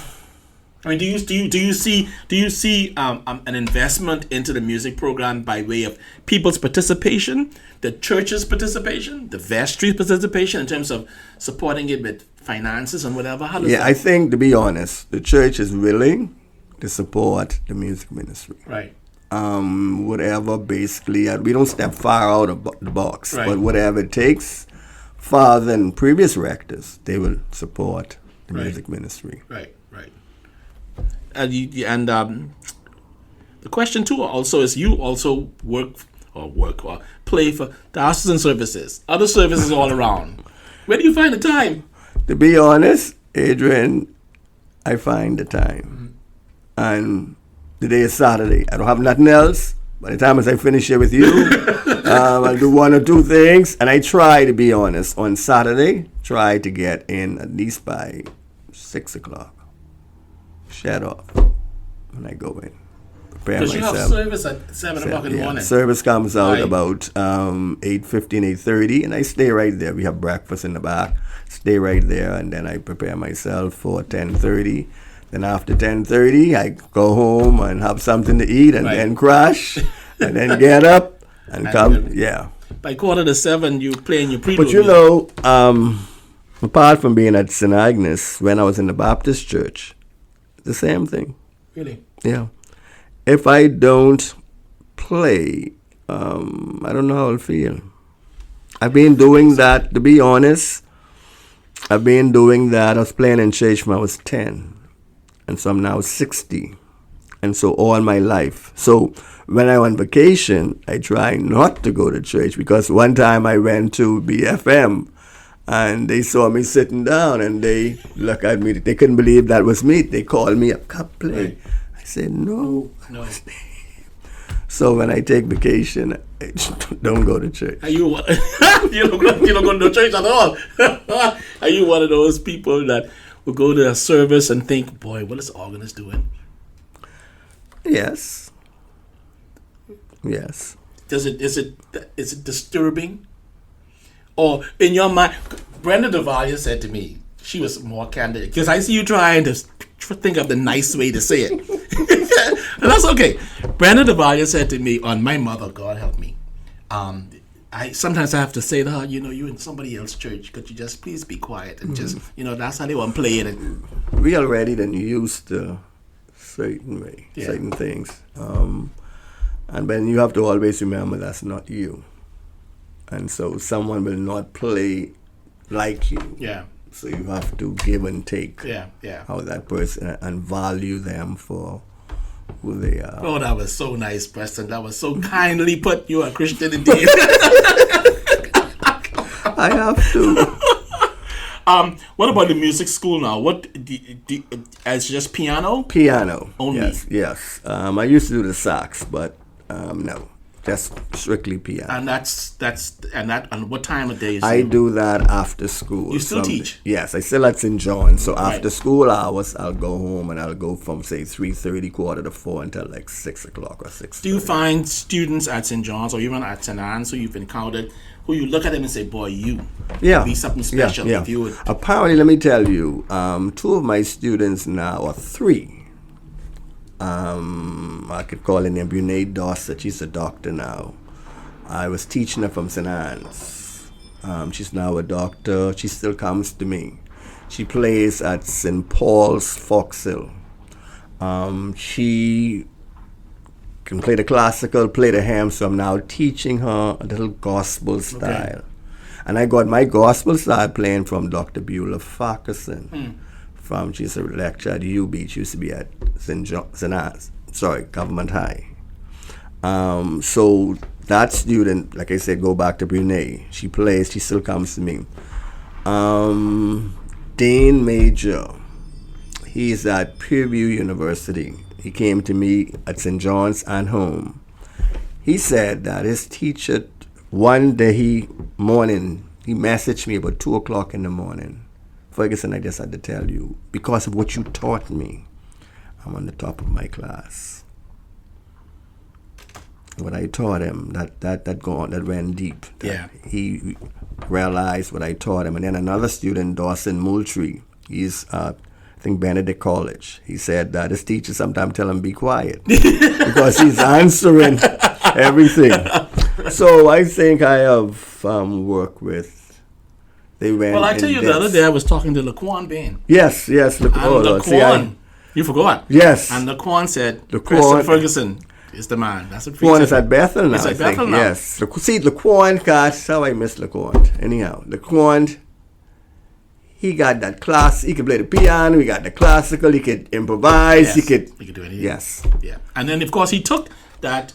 mean, do you see an investment into the music program by way of people's participation, the church's participation, the vestry's participation in terms of supporting it with finances and whatever? How does that? I think, to be honest, the church is willing to support the music ministry. Right. Whatever, basically, we don't step far out of the box, right. But whatever it takes, Father and previous rectors, they will support the music ministry. Right. And the question too also is, you also play for diocesan services, other services all around. Where do you find the time? To be honest, Adrian, I find the time. And today is Saturday. I don't have nothing else. By the time as I finish here with you, I'll do one or two things. And I try to be honest. On Saturday, try to get in at least by 6 o'clock. Shut off when I go in. Because you have service at 7 o'clock in the morning. Service comes out about 8:15, 8:30, and I stay right there. We have breakfast in the back. Stay right there, and then I prepare myself for 10:30. Then after 10:30, I go home and have something to eat, and then crash, and then get up and come. Yeah. By 6:45, you play in your prelude. But you know, apart from being at St. Agnes, when I was in the Baptist church, the same thing. Really? Yeah. If I don't play, I don't know how I'll feel. I've been doing that, to be honest. I've been doing that. I was playing in church when I was 10. And so I'm now 60. And so all my life. So when I'm on vacation, I try not to go to church. Because one time I went to BFM and they saw me sitting down and they looked at me. They couldn't believe that was me. They called me up, come play. Right. I said, no. So when I take vacation, I don't go to church. Are you don't go to church at all? Are you one of those people that will go to a service and think, boy, what is the organist doing? Yes. Is it disturbing? Or in your mind, Brenda DeValia said to me, she was more candid, because I see you trying to think of the nice way to say it. And that's okay. Brenda DeValia said to me, on my mother, God help me, sometimes I have to say to her, you're in somebody else's church, could you just please be quiet and just, that's how they want to play it. We already done used to certain things. And then you have to always remember that's not you. And so someone will not play like you. Yeah. So you have to give and take how that person and value them for who they are. Oh, that was so nice, Preston. That was so kindly put. You are a Christian indeed. I have to. What about the music school now? What as just piano? Piano only. Yes. I used to do the sax, but no. Just strictly piano. And what time of day is I do that after school. You still teach? Yes, I still at St. John. So after school hours, I'll go home and I'll go from say 3:30, 3:45 until like 6 o'clock or 6:30. Do you find students at St. John's or even at St. Anne's who you've encountered, who you look at them and say, boy, be something special if you would? Apparently, let me tell you, 2 of my students now, or 3, I could call her name Brunei Dorset. She's a doctor now. I was teaching her from St. Anne's. She's now a doctor. She still comes to me. She plays at St. Paul's, Foxhill. She can play the classical, play the hymn, so I'm now teaching her a little gospel style. And I got my gospel style playing from Dr. Beulah Ferguson. She's a lecturer at UB. She used to be at Government High. So that student, like I said, go back to Brunei. She plays, she still comes to me. Dane Major, he's at Purview University. He came to me at St. John's and home. He said that his teacher, one day morning, he messaged me about 2 o'clock in the morning. Ferguson, I just had to tell you, because of what you taught me, I'm on the top of my class. What I taught him, that went deep. He realized what I taught him. And then another student, Dawson Moultrie, he's I think Benedict College. He said that his teacher sometimes tell him be quiet because he's answering everything. So I think I have worked with. Well, I tell you, the other day I was talking to Laquan Bain. Yes, Laquan, you forgot. Yes. And Laquan said, Preston Ferguson is the man. That's what Laquan is at Bethel now. It's at Bethel now. Yes. See, Laquan, gosh, how I miss Laquan. Anyhow, Laquan, he got that class. He could play the piano. He got the classical. He could improvise. Yes. He could do anything. Yes. Yeah. And then, of course, he took that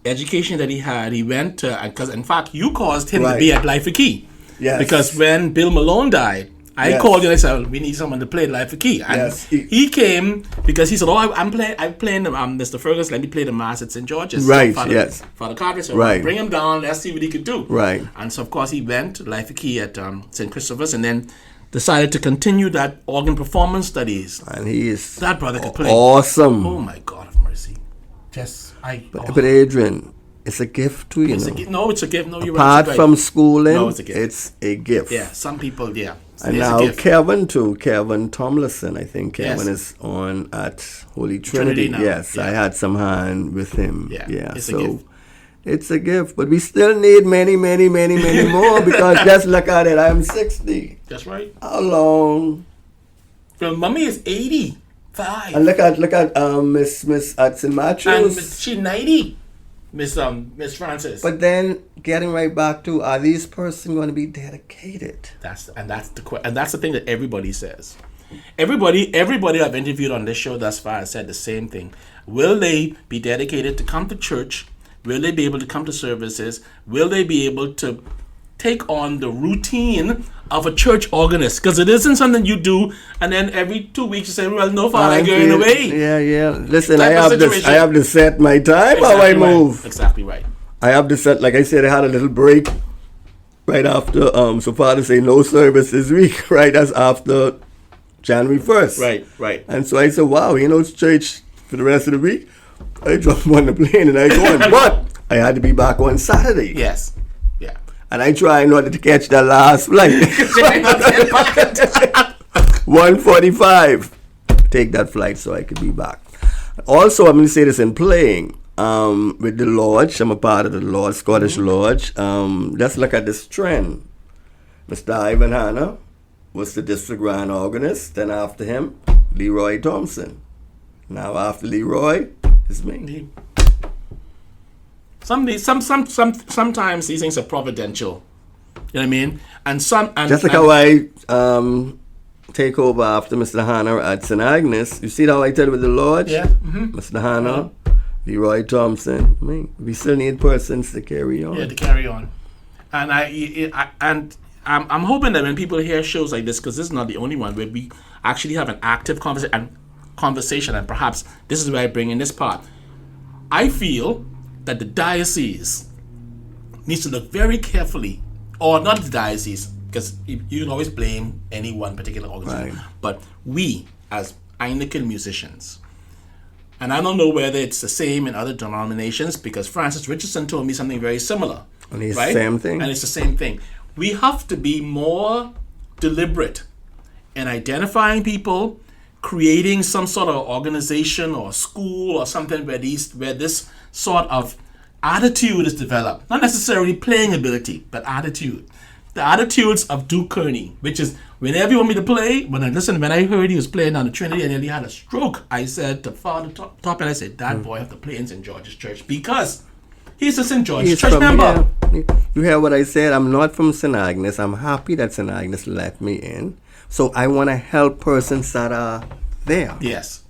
education that he had. He went to, because in fact, you caused him to be at Life Key. Yes. Because when Bill Malone died, I called you and I said, we need someone to play the life of key. And he came because he said, I'm playing Mr. Ferguson, let me play the Mass at St. George's. Right, So Father Carter said, bring him down, let's see what he could do. Right. And so, of course, he went to Life of Key at St. Christopher's and then decided to continue that organ performance studies. And he is that brother could play. Awesome. Oh, my God of mercy. But Adrian, it's a gift too, you know. No, it's a gift. No, you're right. Apart from schooling, no, it's a gift. It's a gift. Yeah, some people, yeah. And now Kevin too, Kevin Tomlinson, I think Kevin is on at Holy Trinity. now. Yes, I had some hand with him. Yeah, it's a gift. It's a gift, but we still need many, many, many, many more because just look at it, I'm 60. That's right. How long? Well, Mummy is 85. And look at Miss at St. Matthews. And she's 90. Miss Francis. But then getting right back to, are these persons going to be dedicated? That's the thing that everybody says. Everybody I've interviewed on this show thus far has said the same thing. Will they be dedicated to come to church? Will they be able to come to services? Will they be able to take on the routine of a church organist? Because it isn't something you do and then every 2 weeks you say, well, no, Father, I'm going away. Yeah. Listen, I have to set my time how I move. Exactly right. I have to set, like I said, I had a little break right after, so Father say no service this week, right? That's after January 1st. Right. And so I said, wow, it's church for the rest of the week. I jump on the plane and I go on. But I had to be back on Saturday. Yes. Yeah. And I try not to catch that last flight. 1:45. Take that flight so I could be back. Also, I'm going to say this in playing. With the Lodge, I'm a part of the Lodge, Scottish Lodge. Let's look at this trend. Mr. Ivan Hanna was the district grand organist. Then after him, Leroy Thompson. Now after Leroy, it's me. Sometimes these things are providential. You know what I mean? And just like how I take over after Mr. Hanna at St. Agnes. You see how I tell you with the Lodge? Yeah. Mm-hmm. Mr. Hanna, Leroy Thompson. We still need persons to carry on. Yeah, to carry on. And I'm hoping that when people hear shows like this, because this is not the only one where we actually have an active conversation, and perhaps this is where I bring in this part. I feel that the diocese needs to look very carefully, or not the diocese, because you can always blame any one particular organization, but we as Anglican musicians, and I don't know whether it's the same in other denominations, because Francis Richardson told me something very similar. And it's the same thing. And it's the same thing. We have to be more deliberate in identifying people, creating some sort of organization or school or something where this sort of attitude is developed. Not necessarily playing ability, but attitude. The attitudes of Duke Kearney, which is whenever you want me to play, when I heard he was playing on the Trinity and nearly had a stroke, I said to Father Toppin, I said, that boy have to play in St. George's Church because he's a St. George's Church member. Yeah. You hear what I said? I'm not from St. Agnes. I'm happy that St. Agnes let me in. So I want to help persons that are there. Yes.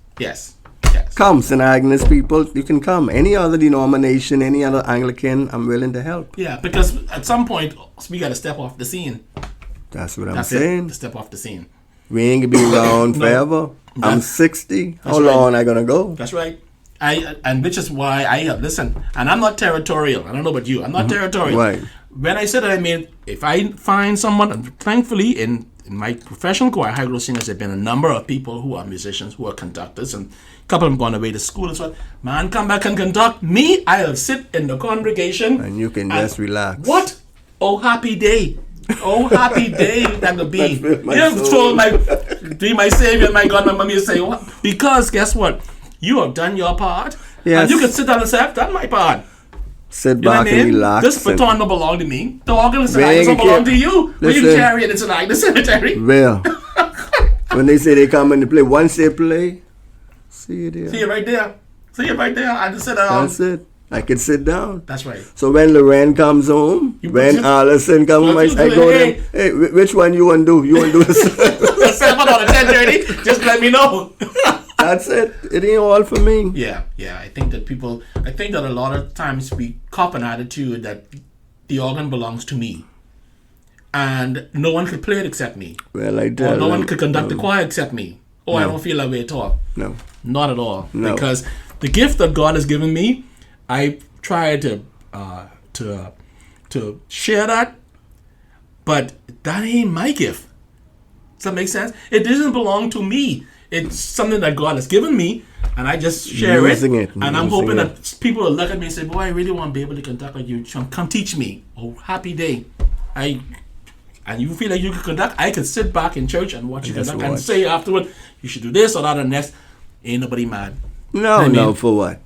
Come, St. Agnes people, you can come. Any other denomination, any other Anglican, I'm willing to help. Yeah, because at some point, we got to step off the scene. That's what I'm saying. To step off the scene. We ain't going to be around forever. I'm 60. How long am I going to go? That's right. And which is why listen, and I'm not territorial. I don't know about you. I'm not territorial. Right. When I said that, I mean, if I find someone, and thankfully in my professional choir, high growth singers, there have been a number of people who are musicians, who are conductors, and a couple of them gone away to school and so on. Man, come back and conduct. Me, I'll sit in the congregation. And you can just relax. What? Oh, happy day. Oh, happy day that will be. Be my Savior, my God, my mommy, say, what? Because guess what? You have done your part. Yes. And you can sit down and say, I've done my part. Sit back and relax. This baton don't belong to me. The organ doesn't belong to you. Will you carry it into the cemetery? Well, when they say they come and they play, once they play, see you there. See you right there. I can sit down. That's it. I can sit down. That's right. So when Lorraine comes home, when Allison comes home, I go there. Hey, which one you want to do? You want to do the 7 or the 10:30? Just let me know. That's it. It ain't all for me. Yeah. I think that a lot of times we cop an attitude that the organ belongs to me. and no one could play it except me. Well, I Or tell no one them, could conduct the choir except me. Oh, I don't feel that way at all. No. Not at all. No. Because the gift that God has given me, I try to share that, but that ain't my gift. Does that make sense? It doesn't belong to me. It's something that God has given me, and I just share it. And I'm hoping that people will look at me and say, boy, I really want to be able to conduct like you. Come teach me. Oh, happy day. And you feel like you can conduct, I could sit back in church and watch you conduct and say afterward, you should do this or that or next. Ain't nobody mad. No, for what?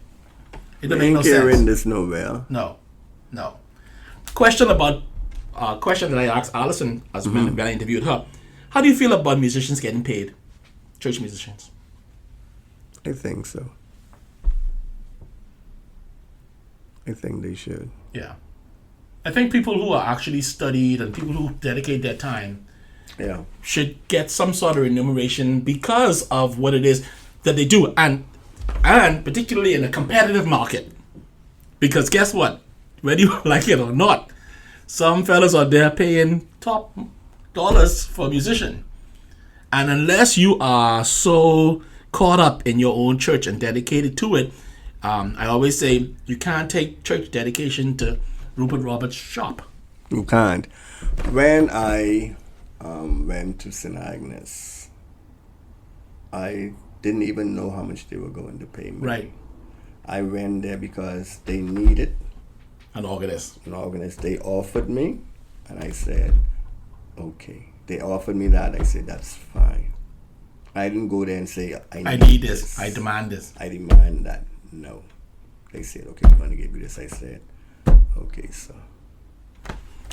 It doesn't make no sense. Hearing this nowhere. No. Question that I asked Alison as when I interviewed her. How do you feel about musicians getting paid? Church musicians. I think so. I think they should. Yeah. I think people who are actually studied and people who dedicate their time should get some sort of remuneration because of what it is that they do, and particularly in a competitive market. Because guess what? Whether you like it or not, some fellas are there paying top dollars for a musician. And unless you are so caught up in your own church and dedicated to it, I always say you can't take church dedication to Rupert Roberts' shop. You can't. When I went to St. Agnes, I didn't even know how much they were going to pay me. Right. I went there because they needed an organist. They offered me, and I said, okay. They offered me that. I said, that's fine. I didn't go there and say, I need this. I demand this. I demand that. No. They said, okay, we're going to give you this. I said, okay, so.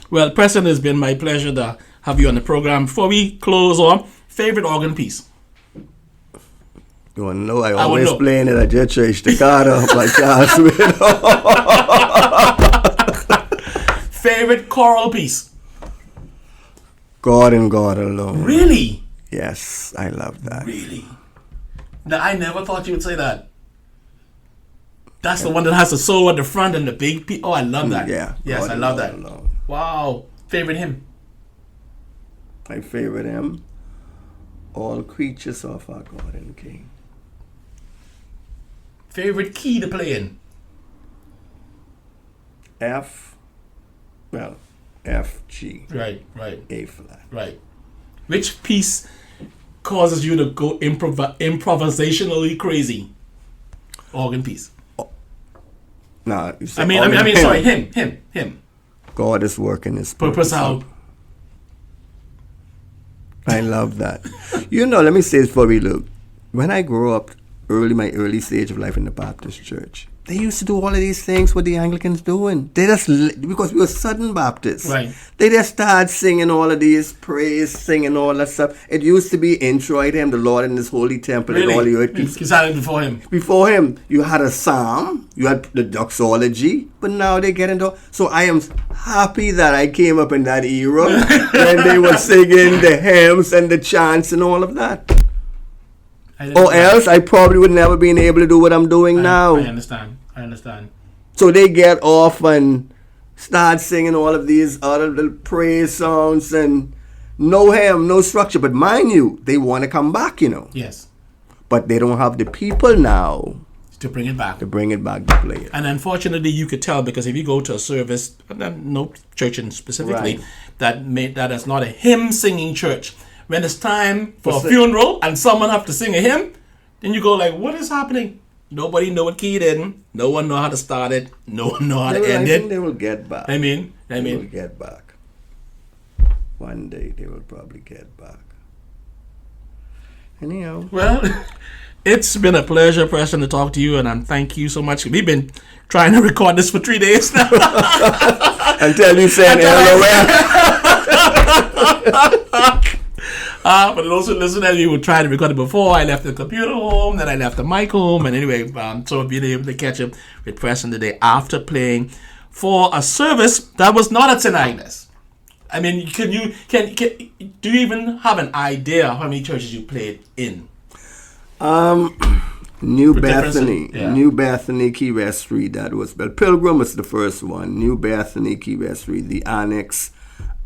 Well, Preston, it's been my pleasure to have you on the program. Before we close on, favorite organ piece? You want to know? I always playing it at your church, Staccato by Charles Widow. Favorite choral piece? God and God alone. Really? Yes, I love that. Really? Now, I never thought you would say that. That's the one that has the soul at the front and the big piece. Oh, I love that. Yeah. Yes, God I love that. Alone. Wow. Favorite hymn? My favorite hymn? All creatures of our God and King. Favorite key to play in? F, G. Right. A flat. Right. Which piece causes you to go improvisationally crazy? Organ piece. No, you I mean, sorry, him. God is working His purpose out. I love that. Let me say this before we look. When I grew up, my early stage of life in the Baptist church, they used to do all of these things what the Anglicans doing. They just, because we were Southern Baptists, right? They just started singing all of these praise, singing all that stuff. It used to be introit Him, the Lord in His holy temple, really? And all you heard. You started before Him. Before Him, you had a psalm, you had the doxology, but now they get into. So I am happy that I came up in that era when they were singing the hymns and the chants and all of that. Or else I probably would never been able to do what I'm doing now. I understand. So they get off and start singing all of these other little praise songs and no hymn, no structure. But mind you, they want to come back, Yes. But they don't have the people now to bring it back. To play it. And unfortunately, you could tell because if you go to a service, no church specifically, right, that is not a hymn singing church. When it's time for a funeral and someone have to sing a hymn, then you go like, what is happening? Nobody know what key it in. No one know how to start it. No one know how to end it. I think they will get back. They will get back. One day they will probably get back. Anyhow. Well, it's been a pleasure, Preston, to talk to you, and thank you so much. We've been trying to record this for 3 days now. Until you said but also listen that we were trying to record it before. I left the computer home, then I left the mic home, and anyway, so being able to catch up with Preston today after playing for a service that was not at St. Agnes. I mean, do you even have an idea how many churches you played in? New Bethany, Key West Street. That was Pilgrim was the first one. New Bethany, Key West Street, the Annex,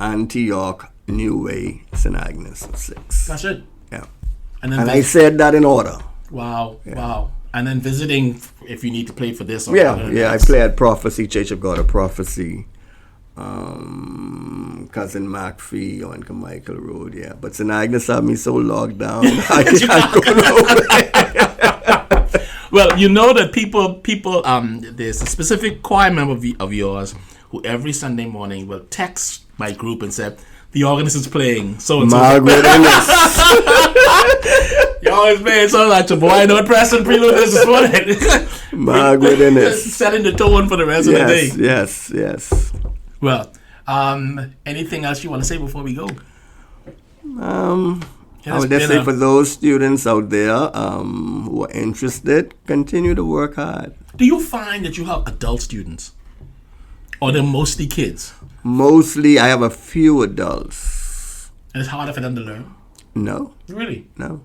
Antioch, New Way, St. Agnes, 6. That's it. Yeah. And then I said that in order. Wow. And then visiting if you need to play for this. Or I play at Prophecy, Church of God of Prophecy. Cousin McPhee on Carmichael Road, yeah. But St. Agnes have me so locked down, I can't go nowhere. Well, you know that people, there's a specific choir member of yours who every Sunday morning will text my group and say, the organist is playing so-and-so. Margaret Ennis. You always playing so like your boy. I know Preston prelude this morning. Margaret Ennis. Setting the tone for the rest of the day. Yes. Well, anything else you want to say before we go? I would just say for those students out there who are interested, continue to work hard. Do you find that you have adult students? Or they're mostly kids? Mostly, I have a few adults. And it's harder for them to learn? No. Really? No.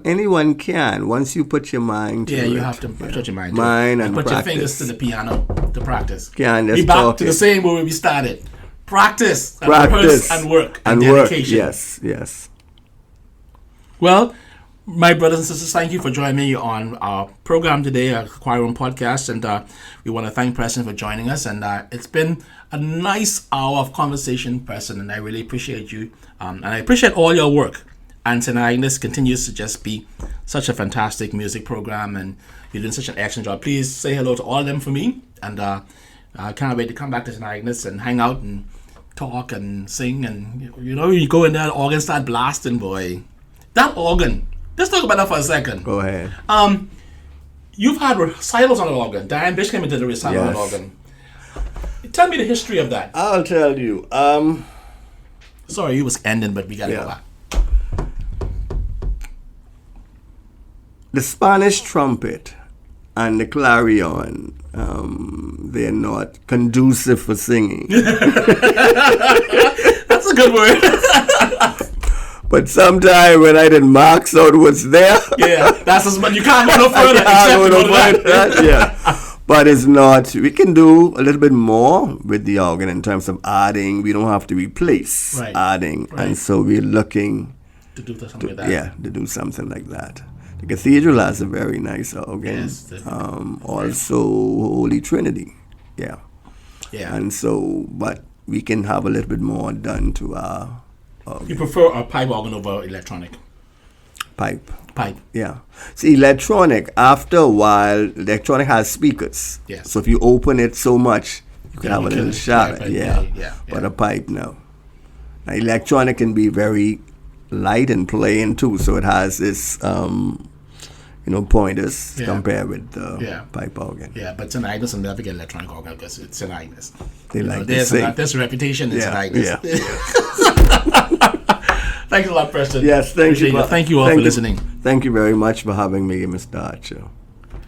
Anyone can, once you put your mind to it. Yeah, you have to put your mind to it. And put your fingers to the piano to practice. Can just be back to the same where we started. Practice and rehearse and work and dedication. Yes. Well, my brothers and sisters, thank you for joining me on our program today, our Choir Room podcast, and we want to thank Preston for joining us. And it's been a nice hour of conversation, Preston, and I really appreciate you. And I appreciate all your work. And St. Agnes continues to just be such a fantastic music program, and you're doing such an excellent job. Please say hello to all of them for me, and I can't wait to come back to St. Agnes and hang out and talk and sing. And you go in there, the organ start blasting, boy. That organ. Let's talk about that for a second. Go ahead. You've had recitals on the organ. Diane Bish came into the recital on the organ. Tell me the history of that. I'll tell you. Sorry, it was ending, but we got to go back. The Spanish trumpet and the clarion, they're not conducive for singing. That's a good word. But sometime when I didn't marks out what's there. Yeah, that's as much. You can't go no further. Yeah. But it's not. We can do a little bit more with the organ in terms of adding. We don't have to replace adding. Right. And so we're looking to do something like that. Yeah, to do something like that. The cathedral has a very nice organ. Yes, also Holy Trinity. Yeah. And so, but we can have a little bit more done to our organ. You prefer a pipe organ over electronic? Pipe. Yeah. See, electronic, after a while, electronic has speakers. Yes. So if you open it so much, you can have a little shadow. Yeah. But a pipe, no. Now, electronic can be very light and plain too, so it has this pointers compared with the pipe organ. Yeah, but St. Agnes will never get electronic organ because it's St. Agnes. They like to sing. There's a reputation in St. Agnes. Thanks a lot, Preston. Yes, thank you. Thank you all for listening. Thank you very much for having me, Mr. Archer.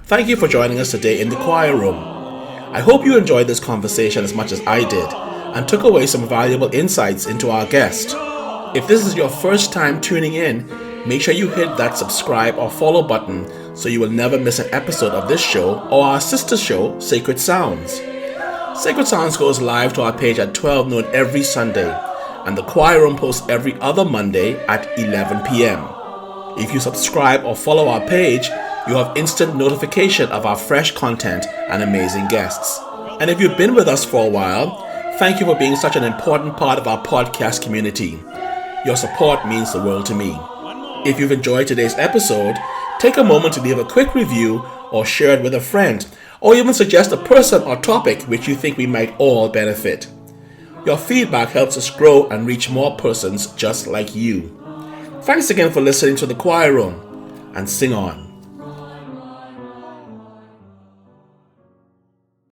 Thank you for joining us today in the choir room. I hope you enjoyed this conversation as much as I did and took away some valuable insights into our guest. If this is your first time tuning in, make sure you hit that subscribe or follow button so you will never miss an episode of this show or our sister show, Sacred Sounds. Sacred Sounds goes live to our page at 12 noon every Sunday, and the choir room posts every other Monday at 11 p.m. If you subscribe or follow our page, you have instant notification of our fresh content and amazing guests. And if you've been with us for a while, thank you for being such an important part of our podcast community. Your support means the world to me. If you've enjoyed today's episode, take a moment to leave a quick review or share it with a friend, or even suggest a person or topic which you think we might all benefit. Your feedback helps us grow and reach more persons just like you. Thanks again for listening to the choir room, and sing on.